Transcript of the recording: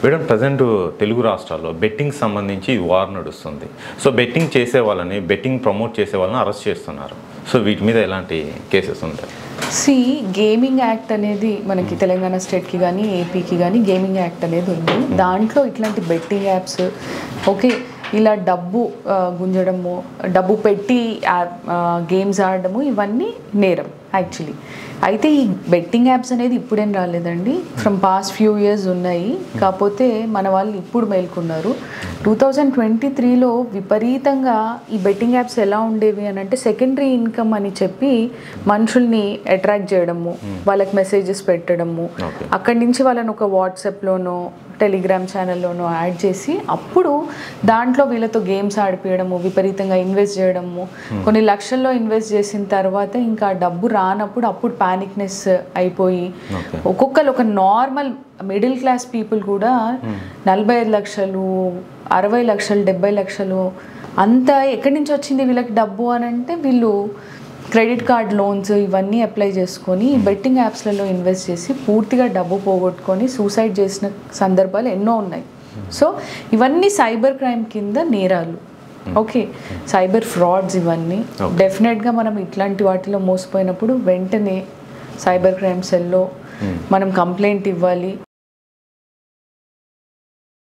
Madam present Telugu రాష్ట్రాల్లో betting సంబంధించి war నడుస్తుంది. సో బెట్టింగ్ చేసే వాళ్ళని, బెట్టింగ్ ప్రమోట్ చేసే వాళ్ళని అరెస్ట్ చేస్తున్నారు. సో వీటి మీద ఎలాంటి కేసెస్ ఉంటాయి? గేమింగ్ యాక్ట్ అనేది మనకి తెలంగాణ స్టేట్కి కానీ ఏపీకి కానీ గేమింగ్ యాక్ట్ అనేది ఉంది. దాంట్లో ఇట్లాంటి బెట్టింగ్ యాప్స్ ఓకే ఇలా డబ్బు గుంజడము, డబ్బు పెట్టి గేమ్స్ ఆడడము ఇవన్నీ నేరం యాక్చువల్లీ. అయితే ఈ బెట్టింగ్ యాప్స్ అనేది ఇప్పుడేం రాలేదండి, ఫ్రమ్ పాస్ట్ ఫ్యూ ఇయర్స్ ఉన్నాయి. కాకపోతే మన వాళ్ళు ఇప్పుడు మేల్కొన్నారు. 2023లో విపరీతంగా ఈ బెట్టింగ్ యాప్స్ ఎలా ఉండేవి అని అంటే సెకండరీ ఇన్కమ్ అని చెప్పి మనుషుల్ని అట్రాక్ట్ చేయడము, వాళ్ళకి మెసేజెస్ పెట్టడము, అక్కడి నుంచి వాళ్ళని ఒక వాట్సాప్లోనో టెలిగ్రామ్ ఛానల్లోనో యాడ్ చేసి అప్పుడు దాంట్లో వీళ్ళతో గేమ్స్ ఆడిపించడము, విపరీతంగా ఇన్వెస్ట్ చేయడము, కొన్ని లక్షల్లో ఇన్వెస్ట్ చేసిన తర్వాత ఇంకా డబ్బు రానప్పుడు అప్పుడు ప్యానిక్నెస్ అయిపోయి ఒక్కొక్కరు ఒక నార్మల్ మిడిల్ క్లాస్ పీపుల్ కూడా 45 లక్షలు 60 లక్షలు 70 లక్షలు అంత ఎక్కడి నుంచి వచ్చింది వీళ్ళకి డబ్బు అని అంటే వీళ్ళు క్రెడిట్ కార్డ్ లోన్స్ ఇవన్నీ అప్లై చేసుకొని బెట్టింగ్ యాప్స్లలో ఇన్వెస్ట్ చేసి పూర్తిగా డబ్బు పోగొట్టుకొని సూసైడ్ చేసిన సందర్భాలు ఎన్నో ఉన్నాయి. సో ఇవన్నీ సైబర్ క్రైమ్ కింద నేరాలు. ఓకే, సైబర్ ఫ్రాడ్స్ ఇవన్నీ డెఫినెట్గా మనం ఇట్లాంటి వాటిలో మోసపోయినప్పుడు వెంటనే సైబర్ క్రైమ్ సెల్లో మనం కంప్లైంట్ ఇవ్వాలి.